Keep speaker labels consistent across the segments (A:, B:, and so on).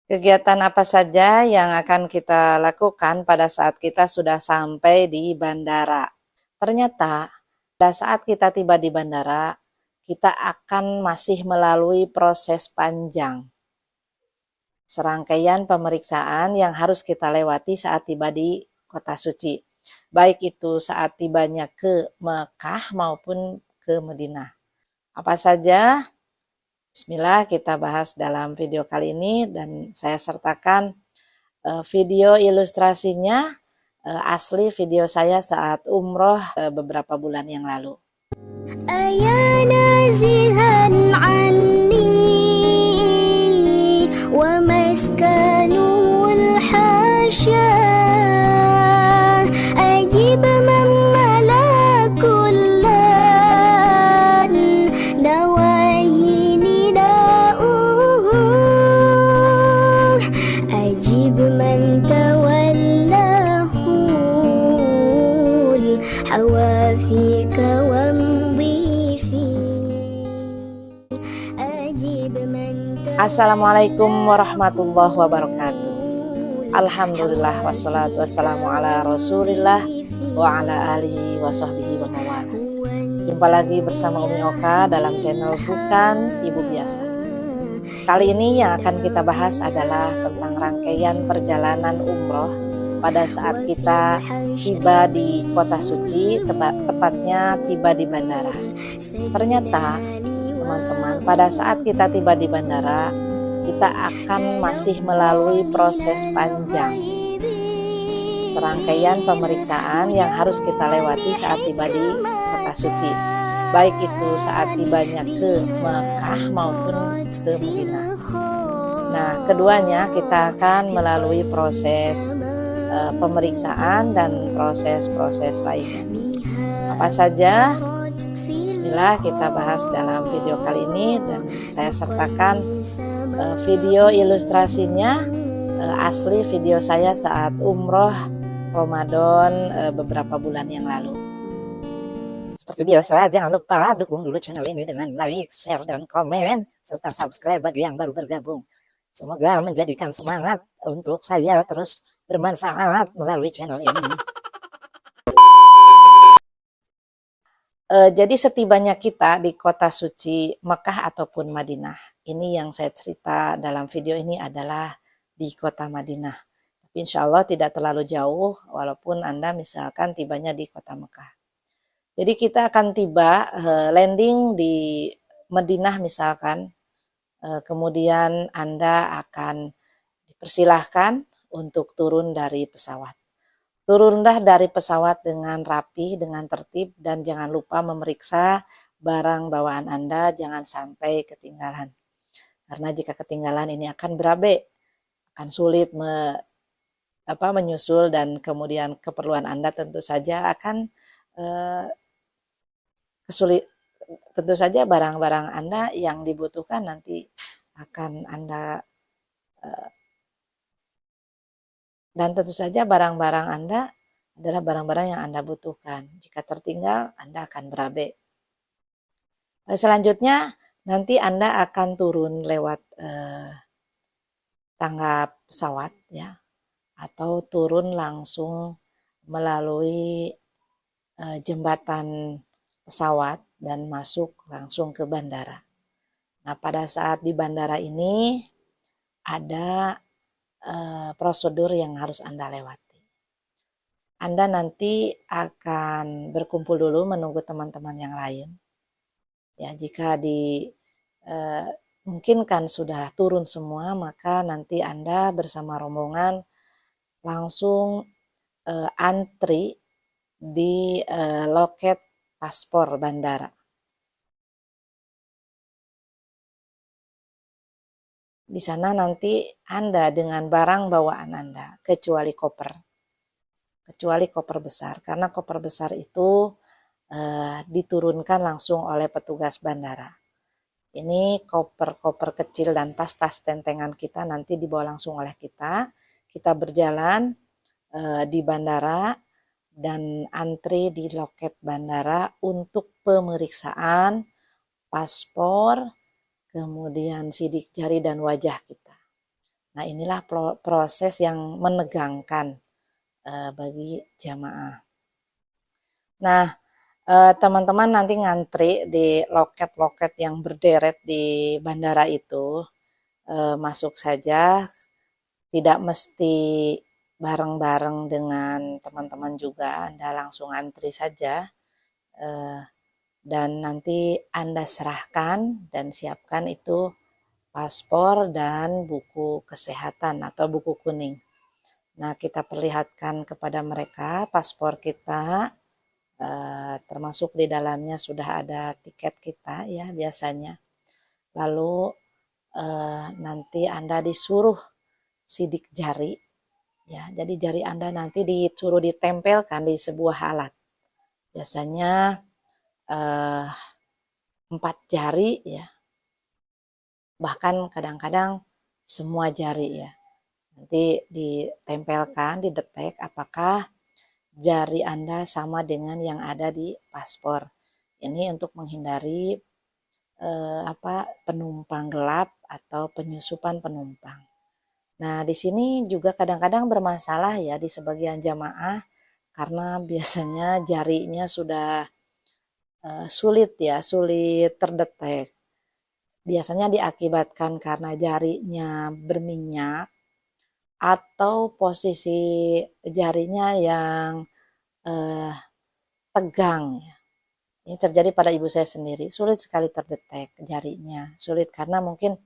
A: Kegiatan apa saja yang akan kita lakukan pada saat kita sudah sampai di bandara? Ternyata, pada saat kita tiba di bandara, kita akan masih melalui proses panjang. Serangkaian pemeriksaan yang harus kita lewati saat tiba di kota suci. Baik itu saat tibanya ke Mekah maupun ke Madinah. Apa saja? Bismillah, kita bahas dalam video kali ini dan saya sertakan video ilustrasinya, asli video saya saat umroh beberapa bulan yang lalu.
B: أيا نازها عني ومسكنه الحاشا أجيب من ملا كلا نواهي نداؤه أجيب من تولاه الحوافيك
A: Assalamualaikum warahmatullahi wabarakatuh. Alhamdulillah wassalatu wassalamu ala rasulillah wa ala alihi wa sahbihi wa mawala. Jumpa lagi bersama Umi Oka dalam channel Bukan Ibu Biasa. Kali ini yang akan kita bahas adalah tentang rangkaian perjalanan umroh pada saat kita tiba di kota suci, tepatnya tiba di bandara. Ternyata teman-teman, pada saat kita tiba di bandara, kita akan masih melalui proses panjang. Serangkaian pemeriksaan yang harus kita lewati saat tiba di kota suci. Baik itu saat tibanya ke Mekah maupun ke Madinah. Nah, keduanya kita akan melalui proses pemeriksaan dan proses-proses lainnya. Apa saja? Bismillah, kita bahas dalam video kali ini dan saya sertakan video ilustrasinya, asli video saya saat umroh Ramadan beberapa bulan yang lalu. Seperti biasa, jangan lupa dukung dulu channel ini dengan like, share, dan komen, serta subscribe bagi yang baru bergabung. Semoga menjadikan semangat untuk saya terus bermanfaat melalui channel ini. Jadi setibanya kita di kota suci Mekah ataupun Madinah, ini yang saya cerita dalam video ini adalah di kota Madinah. Tapi insya Allah tidak terlalu jauh walaupun Anda misalkan tibanya di kota Mekah. Jadi kita akan tiba landing di Madinah misalkan, kemudian Anda akan dipersilahkan untuk turun dari pesawat. Turunlah dari pesawat dengan rapi, dengan tertib, dan jangan lupa memeriksa barang bawaan Anda, jangan sampai ketinggalan. Karena jika ketinggalan ini akan berabe, akan sulit menyusul dan kemudian keperluan Anda tentu saja akan kesulit. Tentu saja barang-barang Anda yang dibutuhkan nanti akan Anda dan tentu saja barang-barang Anda adalah barang-barang yang Anda butuhkan. Jika tertinggal, Anda akan berabe. Selanjutnya, nanti Anda akan turun lewat tangga pesawat, ya, atau turun langsung melalui jembatan pesawat dan masuk langsung ke bandara. Nah, pada saat di bandara ini ada prosedur yang harus Anda lewati. Anda nanti akan berkumpul dulu menunggu teman-teman yang lain. Ya, jika mungkin sudah turun semua, maka nanti Anda bersama rombongan langsung antri di loket paspor bandara. Di sana nanti Anda dengan barang bawaan Anda, kecuali koper besar, karena koper besar itu diturunkan langsung oleh petugas bandara. Ini koper-koper kecil dan tas-tas tentengan kita nanti dibawa langsung oleh kita. Kita berjalan di bandara dan antri di loket bandara untuk pemeriksaan paspor, kemudian sidik jari dan wajah kita. Nah, inilah proses yang menegangkan bagi jamaah. Nah, teman-teman nanti ngantri di loket-loket yang berderet di bandara itu, masuk saja, tidak mesti bareng-bareng dengan teman-teman juga, Anda langsung antri saja, dan nanti Anda serahkan dan siapkan itu paspor dan buku kesehatan atau buku kuning. Nah, kita perlihatkan kepada mereka paspor kita, termasuk di dalamnya sudah ada tiket kita ya biasanya. Lalu nanti Anda disuruh sidik jari ya. Jadi jari Anda nanti disuruh ditempelkan di sebuah alat. Biasanya 4 jari ya. Bahkan kadang-kadang semua jari ya. Nanti ditempelkan, didetek apakah jari Anda sama dengan yang ada di paspor. Ini untuk menghindari penumpang gelap atau penyusupan penumpang. Nah, di sini juga kadang-kadang bermasalah ya di sebagian jamaah karena biasanya jarinya sudah sulit terdetek. Biasanya diakibatkan karena jarinya berminyak atau posisi jarinya yang tegang ya. Ini terjadi pada ibu saya sendiri, sulit sekali terdetek jarinya, sulit karena mungkin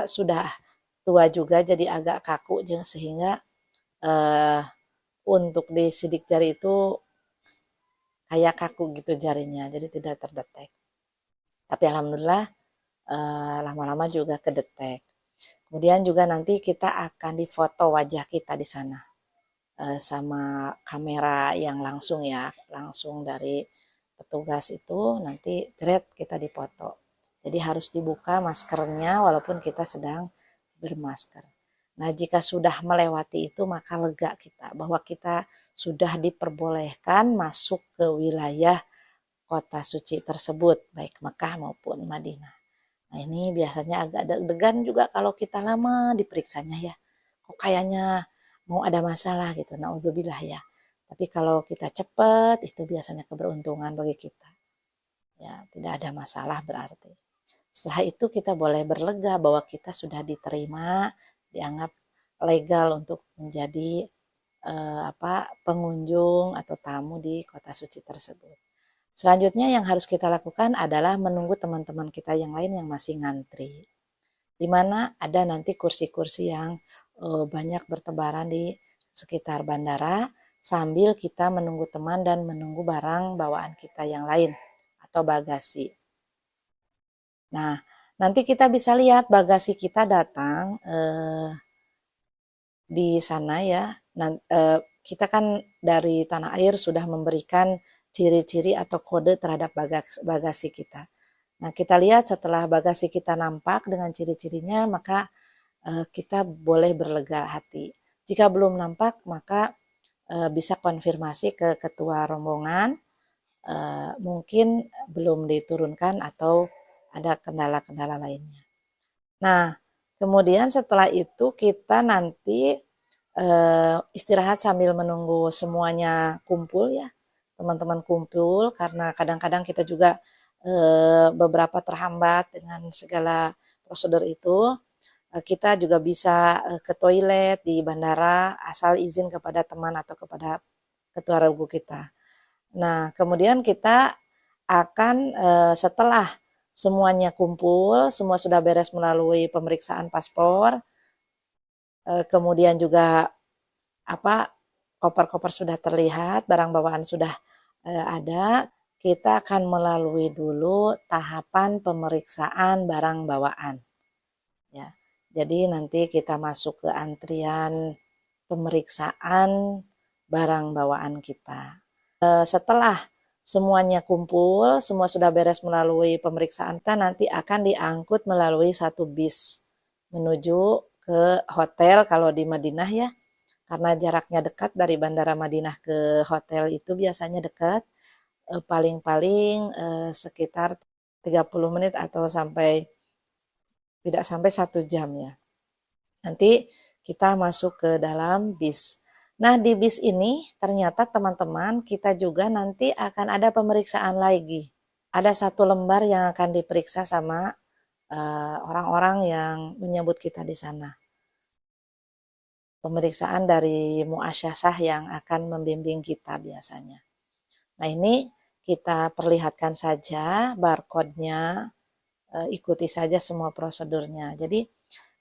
A: sudah tua juga jadi agak kaku sehingga untuk disidik jari itu kayak kaku gitu jarinya, jadi tidak terdetek. Tapi alhamdulillah lama-lama juga kedetek. Kemudian juga nanti kita akan difoto wajah kita di sana sama kamera yang langsung ya, langsung dari petugas itu nanti kita difoto. Jadi harus dibuka maskernya walaupun kita sedang bermasker. Nah, jika sudah melewati itu maka lega kita bahwa kita sudah diperbolehkan masuk ke wilayah kota suci tersebut, baik Mekah maupun Madinah. Nah, ini biasanya agak deg-degan juga kalau kita lama diperiksanya ya. Kok kayaknya mau ada masalah gitu, nauzubillah ya. Tapi kalau kita cepat itu biasanya keberuntungan bagi kita. Ya, tidak ada masalah berarti. Setelah itu kita boleh berlega bahwa kita sudah diterima, dianggap legal untuk menjadi pengunjung atau tamu di kota suci tersebut. Selanjutnya yang harus kita lakukan adalah menunggu teman-teman kita yang lain yang masih ngantri. Di mana ada nanti kursi-kursi yang banyak bertebaran di sekitar bandara sambil kita menunggu teman dan menunggu barang bawaan kita yang lain atau bagasi. Nah, nanti kita bisa lihat bagasi kita datang di sana ya. Kita kan dari tanah air sudah memberikan ciri-ciri atau kode terhadap bagasi kita. Nah, kita lihat setelah bagasi kita nampak dengan ciri-cirinya, maka kita boleh berlega hati. Jika belum nampak, maka bisa konfirmasi ke ketua rombongan, mungkin belum diturunkan atau ada kendala-kendala lainnya. Nah, kemudian setelah itu kita nanti istirahat sambil menunggu semuanya kumpul ya, teman-teman kumpul karena kadang-kadang kita juga beberapa terhambat dengan segala prosedur itu. Kita juga bisa ke toilet di bandara asal izin kepada teman atau kepada ketua regu kita. Nah, kemudian kita akan setelah semuanya kumpul, semua sudah beres melalui pemeriksaan paspor, kemudian juga koper-koper sudah terlihat, barang bawaan sudah ada, kita akan melalui dulu tahapan pemeriksaan barang bawaan. Ya, jadi nanti kita masuk ke antrian pemeriksaan barang bawaan kita. Setelah semuanya kumpul, semua sudah beres melalui pemeriksaan, kita nanti akan diangkut melalui satu bis menuju ke hotel kalau di Madinah ya. Karena jaraknya dekat dari Bandara Madinah ke hotel itu biasanya dekat, paling-paling sekitar 30 menit atau tidak sampai 1 jam ya. Nanti kita masuk ke dalam bis. Nah, di bis ini ternyata teman-teman kita juga nanti akan ada pemeriksaan lagi. Ada satu lembar yang akan diperiksa sama orang-orang yang menyebut kita di sana. Pemeriksaan dari muasyasah yang akan membimbing kita biasanya. Nah, ini kita perlihatkan saja barcode-nya, ikuti saja semua prosedurnya. Jadi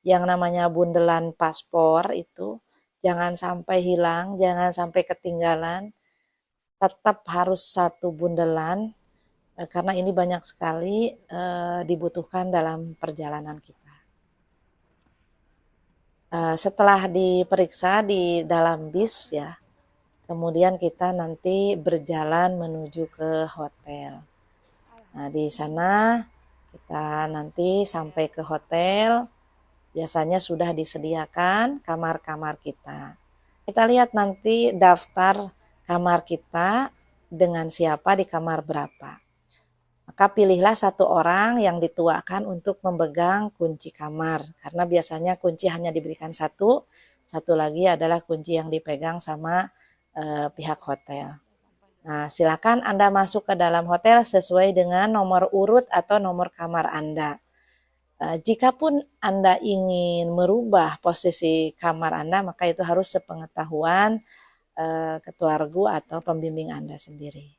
A: yang namanya bundelan paspor itu jangan sampai hilang, jangan sampai ketinggalan, tetap harus satu bundelan karena ini banyak sekali dibutuhkan dalam perjalanan kita. Setelah diperiksa di dalam bis ya, kemudian kita nanti berjalan menuju ke hotel. Nah, di sana kita nanti sampai ke hotel, biasanya sudah disediakan kamar-kamar kita. Kita lihat nanti daftar kamar kita dengan siapa di kamar berapa. Maka pilihlah satu orang yang dituakan untuk memegang kunci kamar. Karena biasanya kunci hanya diberikan satu, satu lagi adalah kunci yang dipegang sama pihak hotel. Nah, silakan Anda masuk ke dalam hotel sesuai dengan nomor urut atau nomor kamar Anda. Jikapun Anda ingin merubah posisi kamar Anda, maka itu harus sepengetahuan ketua regu atau pembimbing Anda sendiri.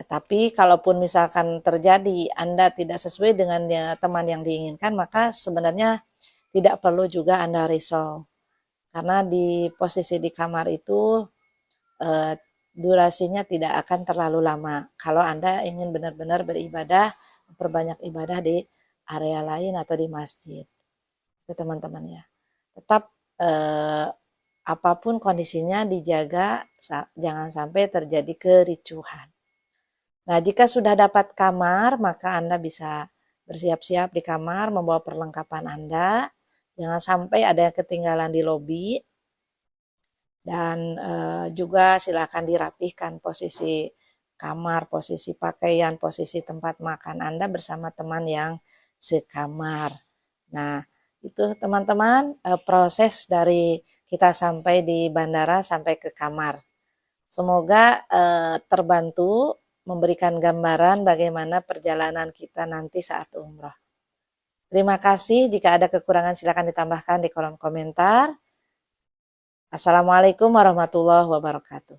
A: Tapi kalaupun misalkan terjadi Anda tidak sesuai dengan teman yang diinginkan, maka sebenarnya tidak perlu juga Anda risau. Karena di posisi di kamar itu durasinya tidak akan terlalu lama. Kalau Anda ingin benar-benar beribadah, memperbanyak ibadah di area lain atau di masjid. Itu teman-teman ya. Tetap apapun kondisinya dijaga, jangan sampai terjadi kericuhan. Nah, jika sudah dapat kamar, maka Anda bisa bersiap-siap di kamar, membawa perlengkapan Anda. Jangan sampai ada yang ketinggalan di lobi. Dan juga silakan dirapihkan posisi kamar, posisi pakaian, posisi tempat makan Anda bersama teman yang sekamar. Nah, itu teman-teman proses dari kita sampai di bandara sampai ke kamar. Semoga terbantu memberikan gambaran bagaimana perjalanan kita nanti saat umroh. Terima kasih. Jika ada kekurangan silakan ditambahkan di kolom komentar. Assalamualaikum warahmatullahi wabarakatuh.